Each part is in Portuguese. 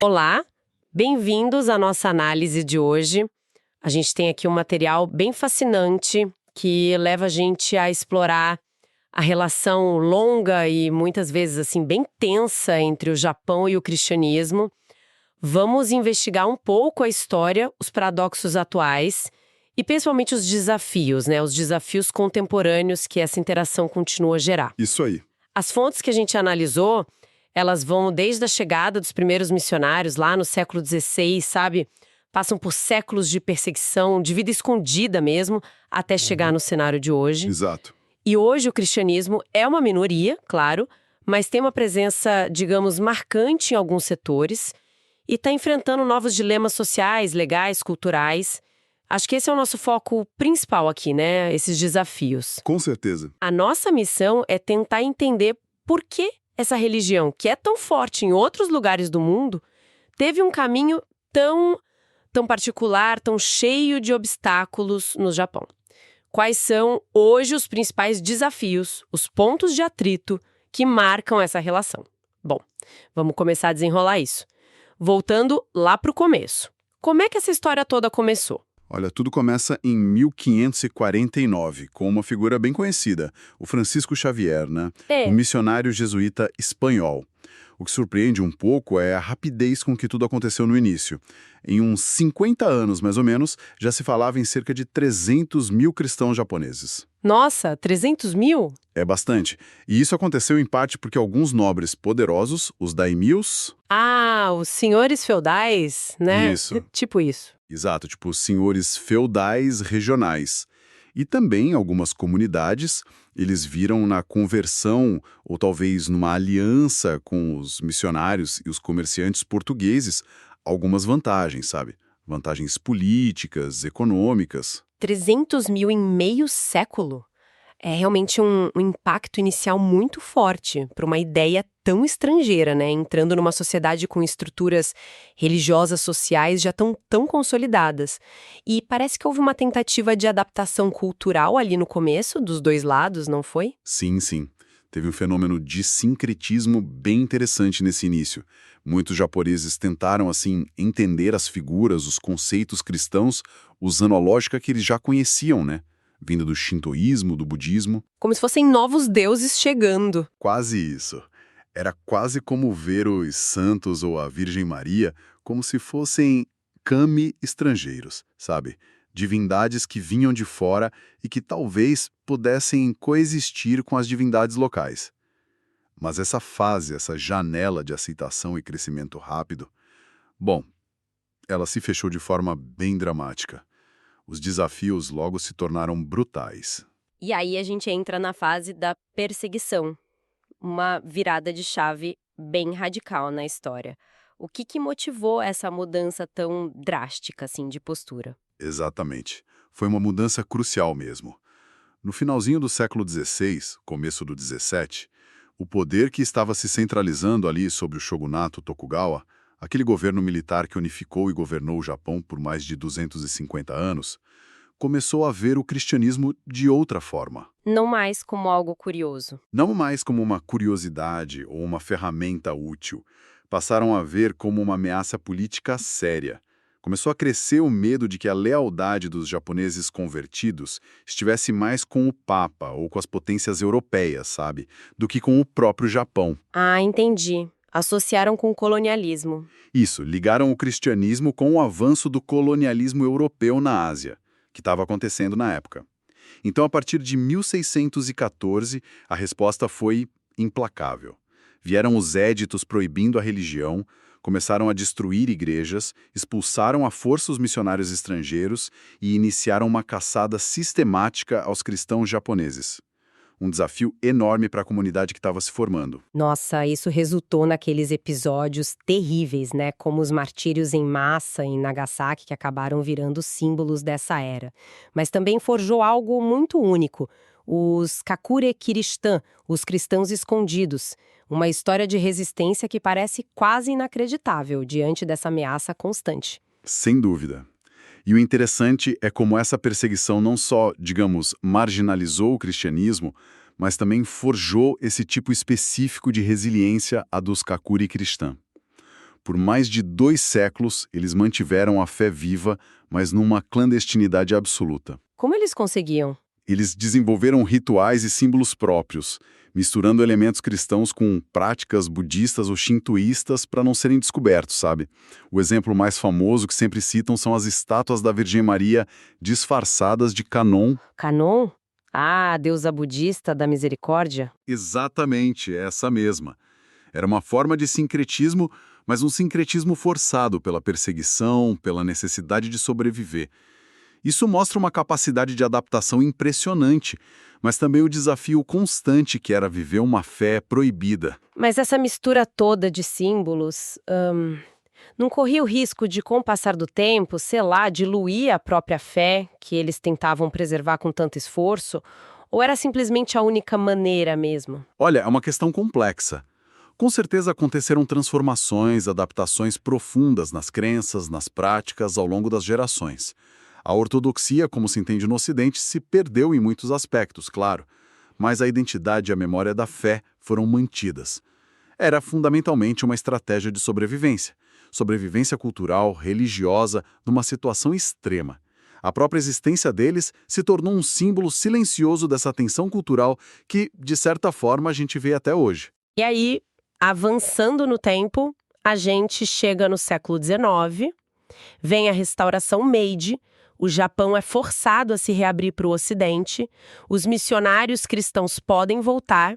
Olá, bem-vindos à nossa análise de hoje. A gente tem aqui um material bem fascinante que leva a gente a explorar a relação longa e muitas vezes assim bem tensa entre o Japão e o cristianismo. Vamos investigar um pouco a história, os paradoxos atuais e principalmente os desafios, né? Os desafios contemporâneos que essa interação continua a gerar. Isso aí. As fontes que a gente analisou, elas vão desde a chegada dos primeiros missionários lá no século XVI, sabe? Passam por séculos de perseguição, de vida escondida mesmo, até chegar no cenário de hoje. Exato. E hoje o cristianismo é uma minoria, claro, mas tem uma presença, digamos, marcante em alguns setores e está enfrentando novos dilemas sociais, legais, culturais. Acho que esse é o nosso foco principal aqui, né? Esses desafios. Com certeza. A nossa missão é tentar entender por que essa religião, que é tão forte em outros lugares do mundo, teve um caminho tão particular, tão cheio de obstáculos no Japão. Quais são hoje os principais desafios, os pontos de atrito que marcam essa relação? Bom, vamos começar a desenrolar isso. Voltando lá para o começo. Como é que essa história toda começou? Olha, tudo começa em 1549, com uma figura bem conhecida, o Francisco Xavier, né? Um missionário jesuíta espanhol. O que surpreende um pouco é a rapidez com que tudo aconteceu no início. Em uns 50 anos, mais ou menos, já se falava em cerca de 300 mil cristãos japoneses. Nossa, 300 mil? É bastante. E isso aconteceu em parte porque alguns nobres poderosos, os daimyos... Ah, os senhores feudais, né? Isso. Tipo isso. Exato, tipo os senhores feudais regionais. E também algumas comunidades, eles viram na conversão, ou talvez numa aliança com os missionários e os comerciantes portugueses, algumas vantagens, sabe? Vantagens políticas, econômicas. 300 mil em meio século? É realmente um impacto inicial muito forte para uma ideia tão estrangeira, né? Entrando numa sociedade com estruturas religiosas, sociais já tão consolidadas. E parece que houve uma tentativa de adaptação cultural ali no começo, dos dois lados, não foi? Sim, sim. Teve um fenômeno de sincretismo bem interessante nesse início. Muitos japoneses tentaram, assim, entender as figuras, os conceitos cristãos, usando a lógica que eles já conheciam, né? Vindo do shintoísmo, do budismo. Como se fossem novos deuses chegando. Quase isso. Era quase como ver os santos ou a Virgem Maria como se fossem kami estrangeiros, sabe? Divindades que vinham de fora e que talvez pudessem coexistir com as divindades locais. Mas essa fase, essa janela de aceitação e crescimento rápido, bom, ela se fechou de forma bem dramática. Os desafios logo se tornaram brutais. E aí a gente entra na fase da perseguição. Uma virada de chave bem radical na história. O que motivou essa mudança tão drástica, assim, de postura? Exatamente. Foi uma mudança crucial mesmo. No finalzinho do século XVI, começo do XVII, o poder que estava se centralizando ali sob o shogunato Tokugawa, aquele governo militar que unificou e governou o Japão por mais de 250 anos, começou a ver o cristianismo de outra forma. Não mais como algo curioso. Não mais como uma curiosidade ou uma ferramenta útil. Passaram a ver como uma ameaça política séria. Começou a crescer o medo de que a lealdade dos japoneses convertidos estivesse mais com o Papa ou com as potências europeias, sabe? Do que com o próprio Japão. Ah, entendi. Associaram com o colonialismo. Isso, ligaram o cristianismo com o avanço do colonialismo europeu na Ásia, que estava acontecendo na época. Então, a partir de 1614, a resposta foi implacável. Vieram os éditos proibindo a religião, começaram a destruir igrejas, expulsaram à força os missionários estrangeiros e iniciaram uma caçada sistemática aos cristãos japoneses. Um desafio enorme para a comunidade que estava se formando. Nossa, isso resultou naqueles episódios terríveis, né? Como os martírios em massa em Nagasaki, que acabaram virando símbolos dessa era. Mas também forjou algo muito único. Os Kakure Kiristan, os cristãos escondidos. Uma história de resistência que parece quase inacreditável diante dessa ameaça constante. Sem dúvida. E o interessante é como essa perseguição não só, digamos, marginalizou o cristianismo, mas também forjou esse tipo específico de resiliência a dos Kakure cristã. Por mais de 2 séculos, eles mantiveram a fé viva, mas numa clandestinidade absoluta. Como eles conseguiam? Eles desenvolveram rituais e símbolos próprios, misturando elementos cristãos com práticas budistas ou shintoístas para não serem descobertos, sabe? O exemplo mais famoso que sempre citam são as estátuas da Virgem Maria disfarçadas de Kanon. Kanon? Ah, a deusa budista da misericórdia? Exatamente, essa mesma. Era uma forma de sincretismo, mas um sincretismo forçado pela perseguição, pela necessidade de sobreviver. Isso mostra uma capacidade de adaptação impressionante, mas também o desafio constante que era viver uma fé proibida. Mas essa mistura toda de símbolos, não corria o risco de, com o passar do tempo, sei lá, diluir a própria fé que eles tentavam preservar com tanto esforço? Ou era simplesmente a única maneira mesmo? Olha, é uma questão complexa. Com certeza aconteceram transformações, adaptações profundas nas crenças, nas práticas ao longo das gerações. A ortodoxia, como se entende no Ocidente, se perdeu em muitos aspectos, claro, mas a identidade e a memória da fé foram mantidas. Era fundamentalmente uma estratégia de sobrevivência. Sobrevivência cultural, religiosa, numa situação extrema. A própria existência deles se tornou um símbolo silencioso dessa tensão cultural que, de certa forma, a gente vê até hoje. E aí, avançando no tempo, a gente chega no século XIX, vem a restauração Meiji, o Japão é forçado a se reabrir para o Ocidente, os missionários cristãos podem voltar,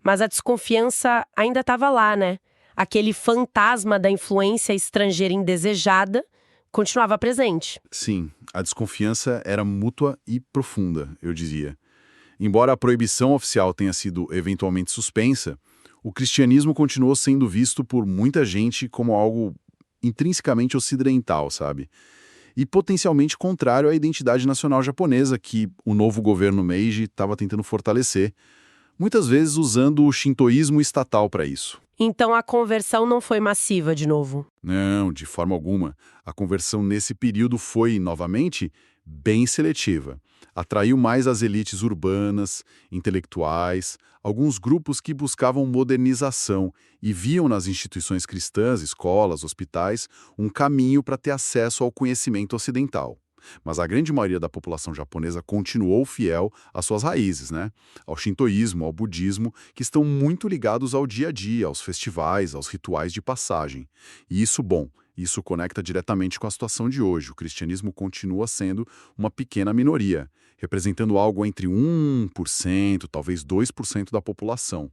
mas a desconfiança ainda estava lá, né? Aquele fantasma da influência estrangeira indesejada continuava presente. Sim, a desconfiança era mútua e profunda, eu dizia. Embora a proibição oficial tenha sido eventualmente suspensa, o cristianismo continuou sendo visto por muita gente como algo intrinsecamente ocidental, sabe? E potencialmente contrário à identidade nacional japonesa que o novo governo Meiji estava tentando fortalecer, muitas vezes usando o shintoísmo estatal para isso. Então a conversão não foi massiva de novo. Não, de forma alguma. A conversão nesse período foi, novamente, bem seletiva. Atraiu mais as elites urbanas, intelectuais, alguns grupos que buscavam modernização e viam nas instituições cristãs, escolas, hospitais, um caminho para ter acesso ao conhecimento ocidental. Mas a grande maioria da população japonesa continuou fiel às suas raízes, né? Ao shintoísmo, ao budismo, que estão muito ligados ao dia a dia, aos festivais, aos rituais de passagem. E isso, bom, isso conecta diretamente com a situação de hoje. O cristianismo continua sendo uma pequena minoria, representando algo entre 1%, talvez 2% da população.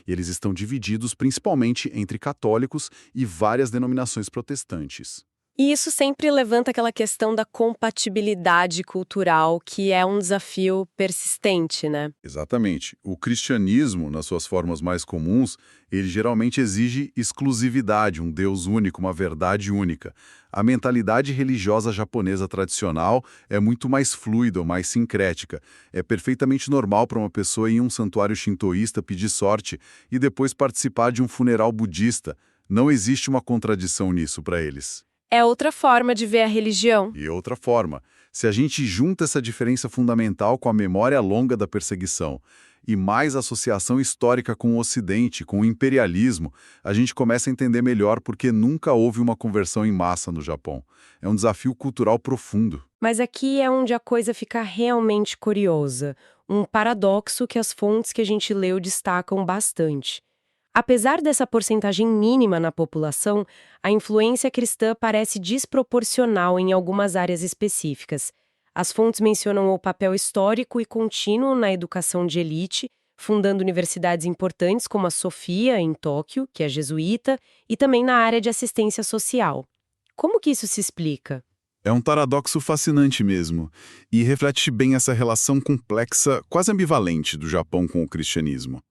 E eles estão divididos principalmente entre católicos e várias denominações protestantes. E isso sempre levanta aquela questão da compatibilidade cultural, que é um desafio persistente, né? Exatamente. O cristianismo, nas suas formas mais comuns, ele geralmente exige exclusividade, um Deus único, uma verdade única. A mentalidade religiosa japonesa tradicional é muito mais fluida, mais sincrética. É perfeitamente normal para uma pessoa ir em um santuário shintoísta pedir sorte e depois participar de um funeral budista. Não existe uma contradição nisso para eles. É outra forma de ver a religião. E outra forma, se a gente junta essa diferença fundamental com a memória longa da perseguição e mais associação histórica com o Ocidente, com o imperialismo, a gente começa a entender melhor porque nunca houve uma conversão em massa no Japão. É um desafio cultural profundo. Mas aqui é onde a coisa fica realmente curiosa. Um paradoxo que as fontes que a gente leu destacam bastante. Apesar dessa porcentagem mínima na população, a influência cristã parece desproporcional em algumas áreas específicas. As fontes mencionam o papel histórico e contínuo na educação de elite, fundando universidades importantes como a Sofia, em Tóquio, que é jesuíta, e também na área de assistência social. Como que isso se explica? É um paradoxo fascinante mesmo, e reflete bem essa relação complexa, quase ambivalente do Japão com o cristianismo.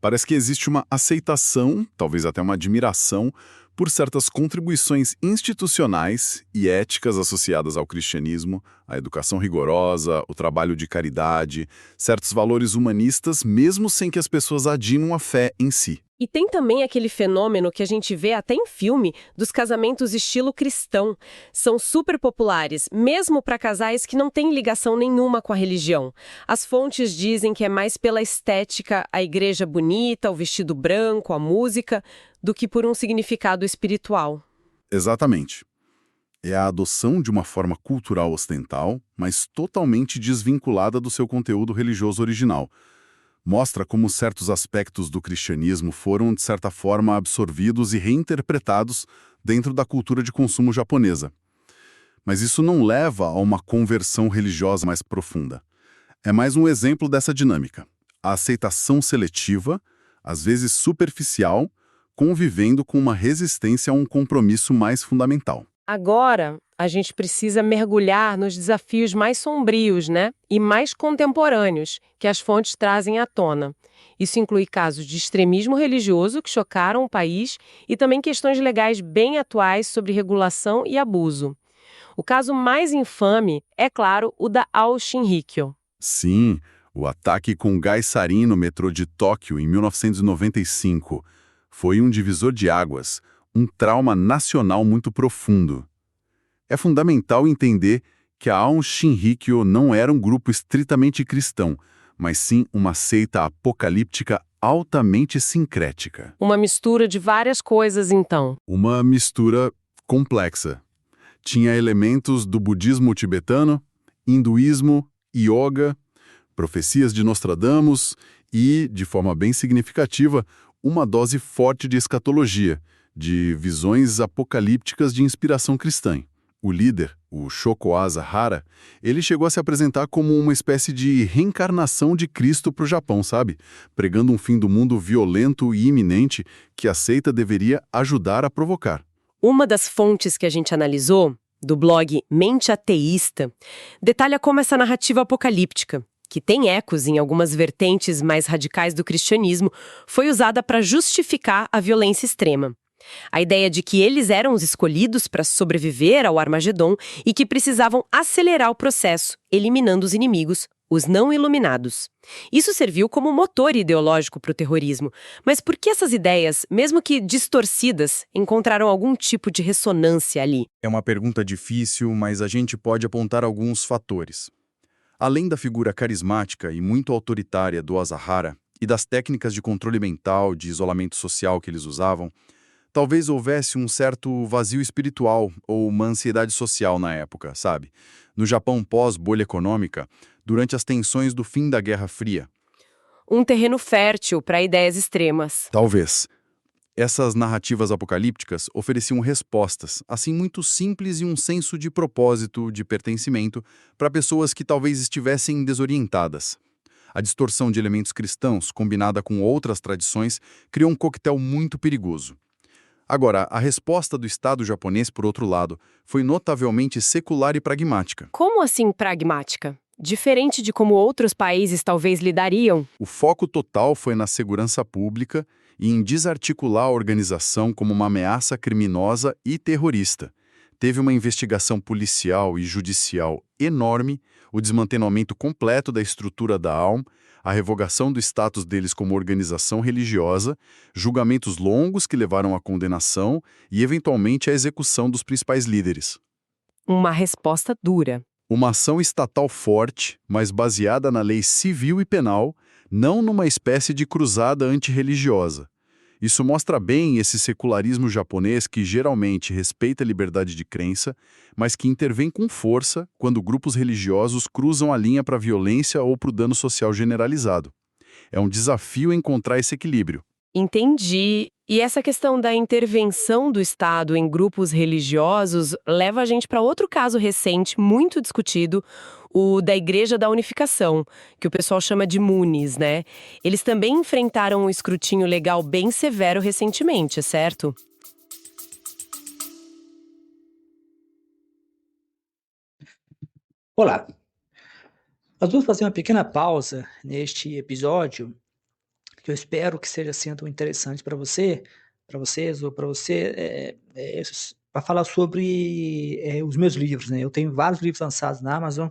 Parece que existe uma aceitação, talvez até uma admiração, por certas contribuições institucionais e éticas associadas ao cristianismo, a educação rigorosa, o trabalho de caridade, certos valores humanistas, mesmo sem que as pessoas adimam a fé em si. E tem também aquele fenômeno que a gente vê até em filme, dos casamentos estilo cristão. São super populares, mesmo para casais que não têm ligação nenhuma com a religião. As fontes dizem que é mais pela estética, a igreja bonita, o vestido branco, a música, do que por um significado espiritual. Exatamente. É a adoção de uma forma cultural ocidental, mas totalmente desvinculada do seu conteúdo religioso original. Mostra como certos aspectos do cristianismo foram, de certa forma, absorvidos e reinterpretados dentro da cultura de consumo japonesa. Mas isso não leva a uma conversão religiosa mais profunda. É mais um exemplo dessa dinâmica. A aceitação seletiva, às vezes superficial, convivendo com uma resistência a um compromisso mais fundamental. Agora, a gente precisa mergulhar nos desafios mais sombrios, né? E mais contemporâneos que as fontes trazem à tona. Isso inclui casos de extremismo religioso que chocaram o país e também questões legais bem atuais sobre regulação e abuso. O caso mais infame é, claro, o da Ao Shinrikyo. Sim, o ataque com gás sarin no metrô de Tóquio em 1995 foi um divisor de águas, um trauma nacional muito profundo. É fundamental entender que a Aum Shinrikyo não era um grupo estritamente cristão, mas sim uma seita apocalíptica altamente sincrética. Uma mistura de várias coisas, então. Uma mistura complexa. Tinha elementos do budismo tibetano, hinduísmo, yoga, profecias de Nostradamus e, de forma bem significativa, uma dose forte de escatologia, de visões apocalípticas de inspiração cristã. O líder, o Shoko Asahara, ele chegou a se apresentar como uma espécie de reencarnação de Cristo para o Japão, sabe? Pregando um fim do mundo violento e iminente que a seita deveria ajudar a provocar. Uma das fontes que a gente analisou, do blog Mente Ateísta, detalha como essa narrativa apocalíptica, que tem ecos em algumas vertentes mais radicais do cristianismo, foi usada para justificar a violência extrema. A ideia de que eles eram os escolhidos para sobreviver ao Armagedon e que precisavam acelerar o processo, eliminando os inimigos, os não iluminados. Isso serviu como motor ideológico para o terrorismo. Mas por que essas ideias, mesmo que distorcidas, encontraram algum tipo de ressonância ali? É uma pergunta difícil, mas a gente pode apontar alguns fatores. Além da figura carismática e muito autoritária do Asahara e das técnicas de controle mental, de isolamento social que eles usavam, talvez houvesse um certo vazio espiritual ou uma ansiedade social na época, sabe? No Japão pós-bolha econômica, durante as tensões do fim da Guerra Fria. Um terreno fértil para ideias extremas. Talvez. Essas narrativas apocalípticas ofereciam respostas, assim muito simples e um senso de propósito, de pertencimento, para pessoas que talvez estivessem desorientadas. A distorção de elementos cristãos, combinada com outras tradições, criou um coquetel muito perigoso. Agora, a resposta do Estado japonês, por outro lado, foi notavelmente secular e pragmática. Como assim pragmática? Diferente de como outros países talvez lidariam? O foco total foi na segurança pública e em desarticular a organização como uma ameaça criminosa e terrorista. Teve uma investigação policial e judicial enorme, o desmantelamento completo da estrutura da Aum, a revogação do status deles como organização religiosa, julgamentos longos que levaram à condenação e, eventualmente, à execução dos principais líderes. Uma resposta dura. Uma ação estatal forte, mas baseada na lei civil e penal, não numa espécie de cruzada antirreligiosa. Isso mostra bem esse secularismo japonês que geralmente respeita a liberdade de crença, mas que intervém com força quando grupos religiosos cruzam a linha para a violência ou para o dano social generalizado. É um desafio encontrar esse equilíbrio. Entendi. E essa questão da intervenção do Estado em grupos religiosos leva a gente para outro caso recente, muito discutido, o da Igreja da Unificação, que o pessoal chama de Muniz, né? Eles também enfrentaram um escrutínio legal bem severo recentemente, certo? Olá, nós vamos fazer uma pequena pausa neste episódio, que eu espero que seja sendo interessante para você, para vocês ou para você, para falar sobre os meus livros, né? Eu tenho vários livros lançados na Amazon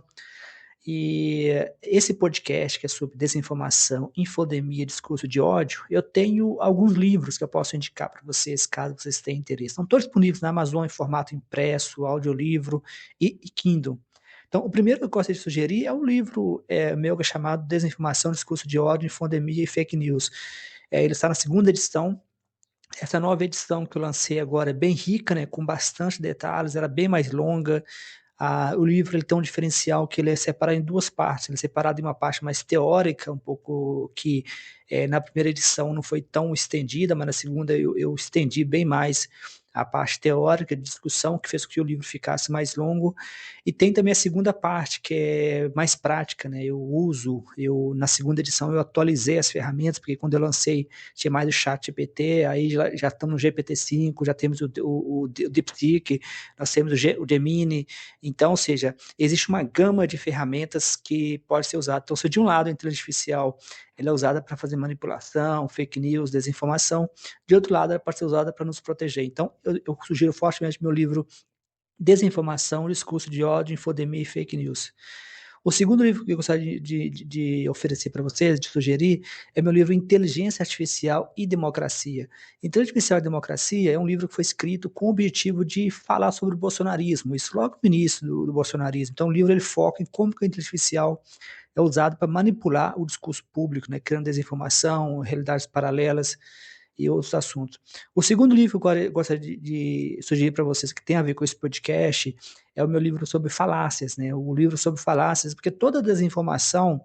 e esse podcast que é sobre desinformação, infodemia, discurso de ódio, eu tenho alguns livros que eu posso indicar para vocês, caso vocês tenham interesse. Estão todos disponíveis na Amazon em formato impresso, audiolivro e Kindle. Então, o primeiro que eu gostaria de sugerir é um livro meu que é chamado Desinformação, Discurso de Ódio, Infodemia e Fake News. Ele está na segunda edição, Essa nova edição que eu lancei agora é bem rica, né, com bastante detalhes, ela é bem mais longa. O livro ele tem um diferencial que ele é separado em duas partes. Ele é separado em uma parte mais teórica, um pouco que na primeira edição não foi tão estendida, mas na segunda eu estendi bem mais a parte teórica de discussão, que fez com que o livro ficasse mais longo. E tem também a segunda parte, que é mais prática, né? Na segunda edição eu atualizei as ferramentas, porque quando eu lancei tinha mais o chat GPT, aí já estamos no GPT-5, já temos o DeepSeek, nós temos o Gemini. Então, ou seja, existe uma gama de ferramentas que pode ser usada. Então, se de um lado a inteligência artificial ela é usada para fazer manipulação, fake news, desinformação, de outro lado ela pode ser usada para nos proteger. Então, eu sugiro fortemente meu livro Desinformação, Discurso de ódio, Infodemia e Fake News. O segundo livro que eu gostaria de oferecer para vocês, de sugerir, é meu livro Inteligência Artificial e Democracia. Inteligência Artificial e Democracia é um livro que foi escrito com o objetivo de falar sobre o bolsonarismo, isso logo no início do bolsonarismo. Então o livro ele foca em como que a inteligência artificial é usada para manipular o discurso público, né, criando desinformação, realidades paralelas e outros assuntos. O segundo livro que eu gostaria de sugerir para vocês, que tem a ver com esse podcast, é o meu livro sobre falácias, né? O livro sobre falácias, porque toda desinformação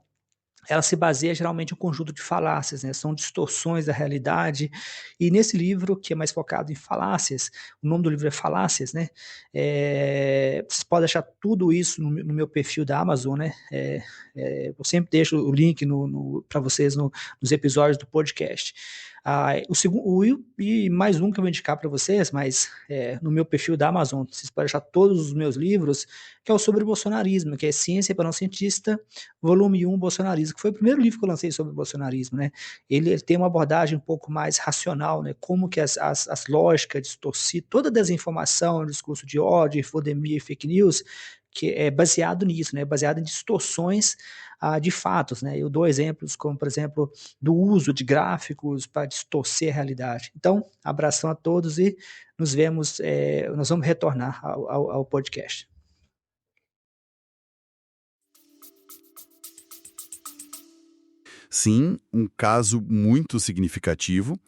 ela se baseia geralmente em um conjunto de falácias, né? São distorções da realidade, e nesse livro, que é mais focado em falácias, o nome do livro é Falácias, né? Vocês podem achar tudo isso no meu perfil da Amazon, né? Eu sempre deixo o link para vocês nos episódios do podcast. E mais um que eu vou indicar para vocês, mas no meu perfil da Amazon, vocês podem achar todos os meus livros, que é o sobre o bolsonarismo, que é Ciência para um Cientista, volume 1, Bolsonarismo, que foi o primeiro livro que eu lancei sobre o bolsonarismo, né? Ele tem uma abordagem um pouco mais racional, né? Como que as lógicas distorcidas, toda a desinformação, discurso de ódio, infodemia e fake news, que é baseado nisso, né? Baseado em distorções de fatos, né? Eu dou exemplos como, por exemplo, do uso de gráficos para distorcer a realidade. Então, abração a todos e nos vemos, nós vamos retornar ao podcast. Sim, um caso muito significativo.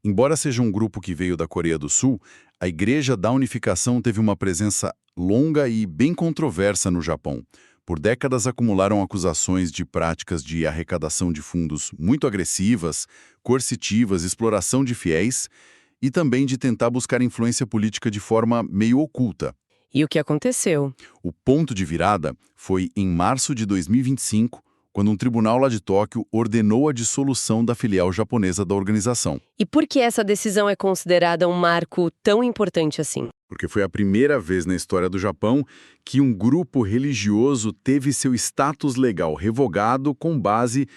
Embora seja um grupo que veio da Coreia do Sul, a Igreja da Unificação teve uma presença longa e bem controversa no Japão. Por décadas acumularam acusações de práticas de arrecadação de fundos muito agressivas, coercitivas, exploração de fiéis e também de tentar buscar influência política de forma meio oculta. E o que aconteceu? O ponto de virada foi em março de 2025, quando um tribunal lá de Tóquio ordenou a dissolução da filial japonesa da organização. E por que essa decisão é considerada um marco tão importante assim? Porque foi a primeira vez na história do Japão que um grupo religioso teve seu status legal revogado com base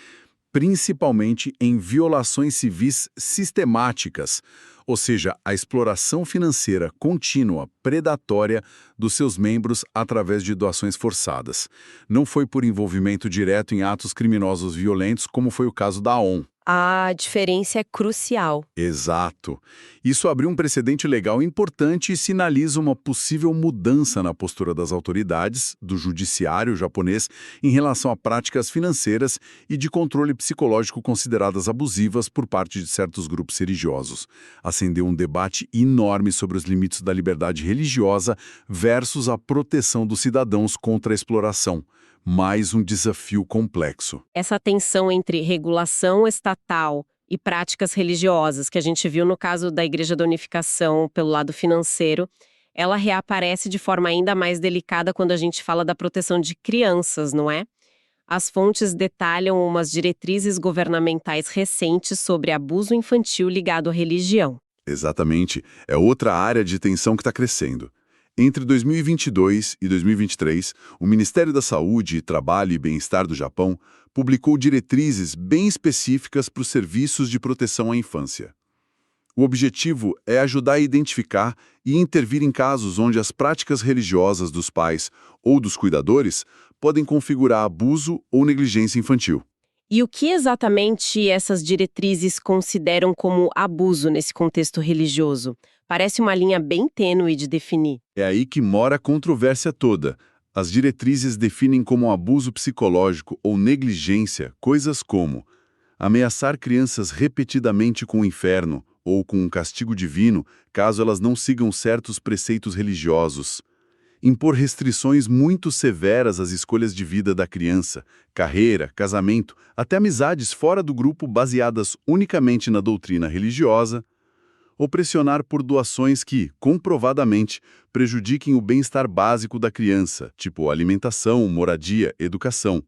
principalmente em violações civis sistemáticas, ou seja, a exploração financeira contínua, predatória dos seus membros através de doações forçadas. Não foi por envolvimento direto em atos criminosos violentos, como foi o caso da ON. A diferença é crucial. Exato. Isso abriu um precedente legal importante e sinaliza uma possível mudança na postura das autoridades, do judiciário japonês, em relação a práticas financeiras e de controle psicológico consideradas abusivas por parte de certos grupos religiosos. Acendeu um debate enorme sobre os limites da liberdade religiosa versus a proteção dos cidadãos contra a exploração. Mais um desafio complexo. Essa tensão entre regulação estatal e práticas religiosas, que a gente viu no caso da Igreja da Unificação pelo lado financeiro, ela reaparece de forma ainda mais delicada quando a gente fala da proteção de crianças, não é? As fontes detalham umas diretrizes governamentais recentes sobre abuso infantil ligado à religião. Exatamente. É outra área de tensão que está crescendo. Entre 2022 e 2023, o Ministério da Saúde, Trabalho e Bem-Estar do Japão publicou diretrizes bem específicas para os serviços de proteção à infância. O objetivo é ajudar a identificar e intervir em casos onde as práticas religiosas dos pais ou dos cuidadores podem configurar abuso ou negligência infantil. E o que exatamente essas diretrizes consideram como abuso nesse contexto religioso? Parece uma linha bem tênue de definir. É aí que mora a controvérsia toda. As diretrizes definem como abuso psicológico ou negligência coisas como ameaçar crianças repetidamente com o inferno ou com um castigo divino caso elas não sigam certos preceitos religiosos. Impor restrições muito severas às escolhas de vida da criança, carreira, casamento, até amizades fora do grupo baseadas unicamente na doutrina religiosa, ou pressionar por doações que, comprovadamente, prejudiquem o bem-estar básico da criança, tipo alimentação, moradia, educação.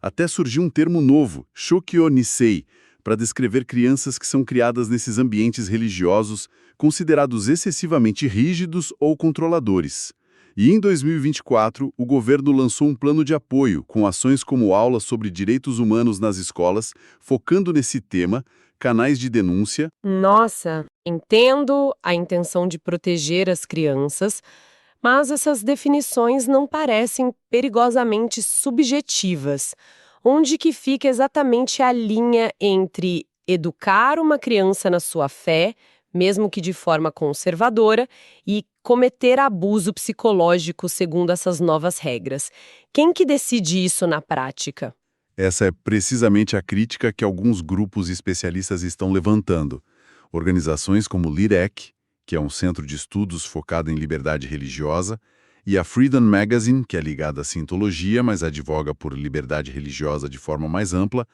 Até surgiu um termo novo, Shokyo Nisei, para descrever crianças que são criadas nesses ambientes religiosos, considerados excessivamente rígidos ou controladores. E em 2024, o governo lançou um plano de apoio, com ações como aulas sobre direitos humanos nas escolas, focando nesse tema, canais de denúncia. Nossa, entendo a intenção de proteger as crianças, mas essas definições não parecem perigosamente subjetivas. Onde que fica exatamente a linha entre educar uma criança na sua fé, mesmo que de forma conservadora, e cometer abuso psicológico segundo essas novas regras? Quem que decide isso na prática? Essa é precisamente a crítica que alguns grupos especialistas estão levantando. Organizações como o LIREC, que é um centro de estudos focado em liberdade religiosa, e a Freedom Magazine, que é ligada à Scientologia, mas advoga por liberdade religiosa de forma mais ampla,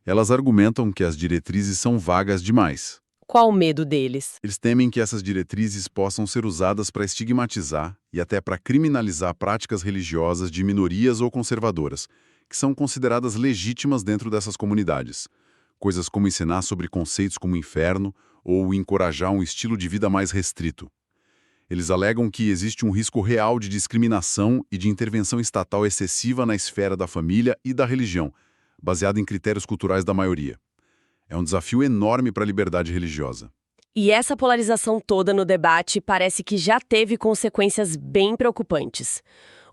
elas argumentam que as diretrizes são vagas demais. Qual o medo deles? Eles temem que essas diretrizes possam ser usadas para estigmatizar e até para criminalizar práticas religiosas de minorias ou conservadoras, que são consideradas legítimas dentro dessas comunidades. Coisas como ensinar sobre conceitos como inferno ou encorajar um estilo de vida mais restrito. Eles alegam que existe um risco real de discriminação e de intervenção estatal excessiva na esfera da família e da religião, baseado em critérios culturais da maioria. É um desafio enorme para a liberdade religiosa. E essa polarização toda no debate parece que já teve consequências bem preocupantes.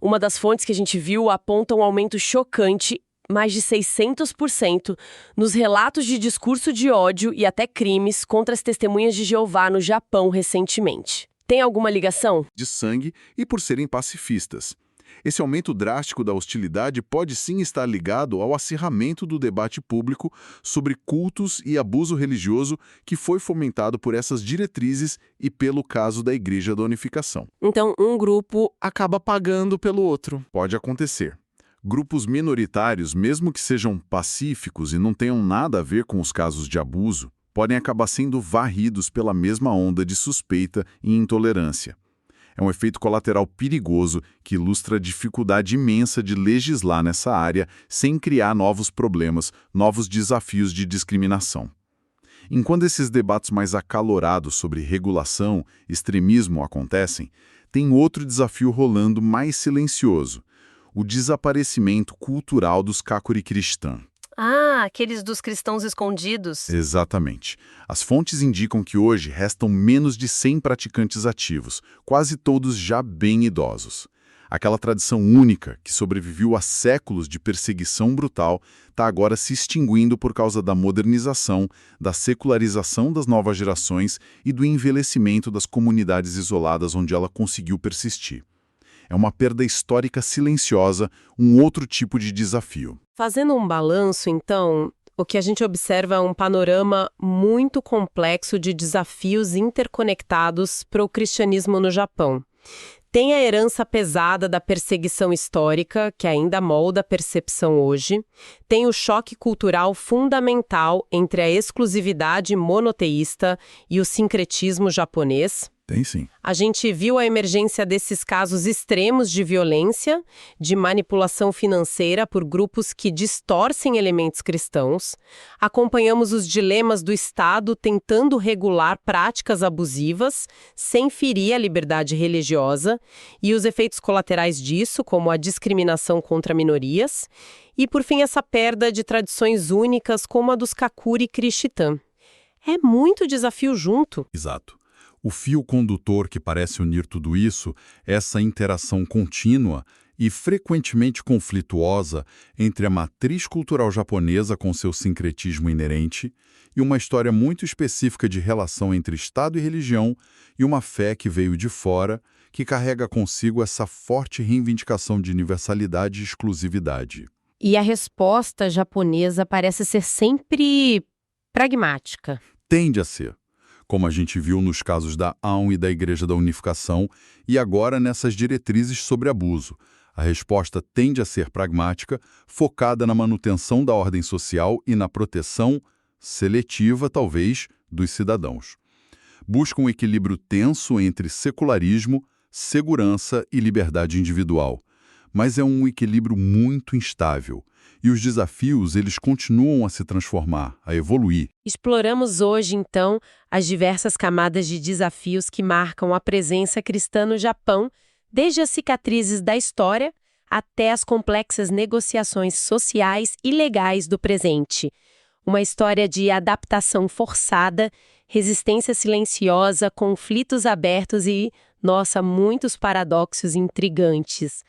Uma das fontes que a gente viu aponta um aumento chocante, mais de 600%, nos relatos de discurso de ódio e até crimes contra as testemunhas de Jeová no Japão recentemente. Tem alguma ligação? De sangue e por serem pacifistas. Esse aumento drástico da hostilidade pode sim estar ligado ao acirramento do debate público sobre cultos e abuso religioso que foi fomentado por essas diretrizes e pelo caso da Igreja da Unificação. Então, um grupo Acaba pagando pelo outro. Pode acontecer. Grupos minoritários, mesmo que sejam pacíficos e não tenham nada a ver com os casos de abuso, podem acabar sendo varridos pela mesma onda de suspeita e intolerância. É um efeito colateral perigoso que ilustra a dificuldade imensa de legislar nessa área sem criar novos problemas, novos desafios de discriminação. Enquanto esses debates mais acalorados sobre regulação, extremismo acontecem, tem outro desafio rolando mais silencioso: o desaparecimento cultural dos kakuri cristãos. Ah, aqueles dos cristãos escondidos. Exatamente. As fontes indicam que hoje restam menos de 100 praticantes ativos, quase todos já bem idosos. Aquela tradição única, que sobreviveu a séculos de perseguição brutal, está agora se extinguindo por causa da modernização, da secularização das novas gerações e do envelhecimento das comunidades isoladas onde ela conseguiu persistir. É uma perda histórica silenciosa, um outro tipo de desafio. Fazendo um balanço, então, o que a gente observa é um panorama muito complexo de desafios interconectados para o cristianismo no Japão. Tem a herança pesada da perseguição histórica, que ainda molda a percepção hoje. Tem o choque cultural fundamental entre a exclusividade monoteísta e o sincretismo japonês. Tem sim. A gente viu a emergência desses casos extremos de violência, de manipulação financeira por grupos que distorcem elementos cristãos. Acompanhamos os dilemas do Estado tentando regular práticas abusivas, sem ferir a liberdade religiosa, e os efeitos colaterais disso, como a discriminação contra minorias. E, por fim, essa perda de tradições únicas como a dos kakuri cristã. É muito desafio junto. Exato. O fio condutor que parece unir tudo isso é essa interação contínua e frequentemente conflituosa entre a matriz cultural japonesa com seu sincretismo inerente e uma história muito específica de relação entre Estado e religião e uma fé que veio de fora, que carrega consigo essa forte reivindicação de universalidade e exclusividade. E a resposta japonesa parece ser sempre pragmática. Tende a ser. como a gente viu nos casos da AUN e da Igreja da Unificação, e agora nessas diretrizes sobre abuso. A resposta tende a ser pragmática, focada na manutenção da ordem social e na proteção seletiva, talvez, dos cidadãos. Busca um equilíbrio tenso entre secularismo, segurança e liberdade individual. Mas é um equilíbrio muito instável. E os desafios, eles continuam a se transformar, a evoluir. Exploramos hoje, então, as diversas camadas de desafios que marcam a presença cristã no Japão, desde as cicatrizes da história até as complexas negociações sociais e legais do presente. Uma história de adaptação forçada, resistência silenciosa, conflitos abertos e, nossa, muitos paradoxos intrigantes.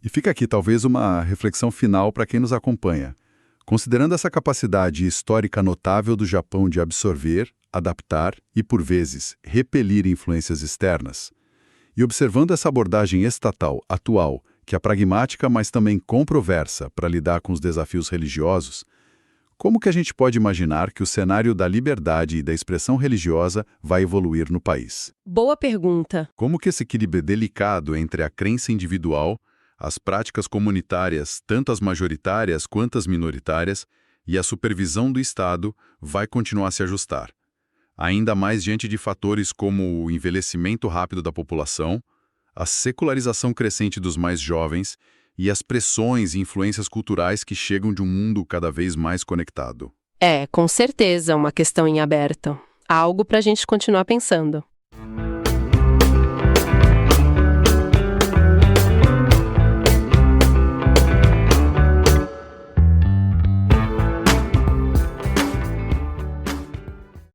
E fica aqui talvez uma reflexão final para quem nos acompanha. Considerando essa capacidade histórica notável do Japão de absorver, adaptar e, por vezes, repelir influências externas, e observando essa abordagem estatal atual, que é pragmática, mas também controversa para lidar com os desafios religiosos, como que a gente pode imaginar que o cenário da liberdade e da expressão religiosa vai evoluir no país? Boa pergunta. Como que esse equilíbrio delicado entre a crença individual, as práticas comunitárias, tanto as majoritárias quanto as minoritárias, e a supervisão do Estado vai continuar a se ajustar. Ainda mais diante de fatores como o envelhecimento rápido da população, a secularização crescente dos mais jovens e as pressões e influências culturais que chegam de um mundo cada vez mais conectado. Com certeza, uma questão em aberto. Algo para a gente continuar pensando.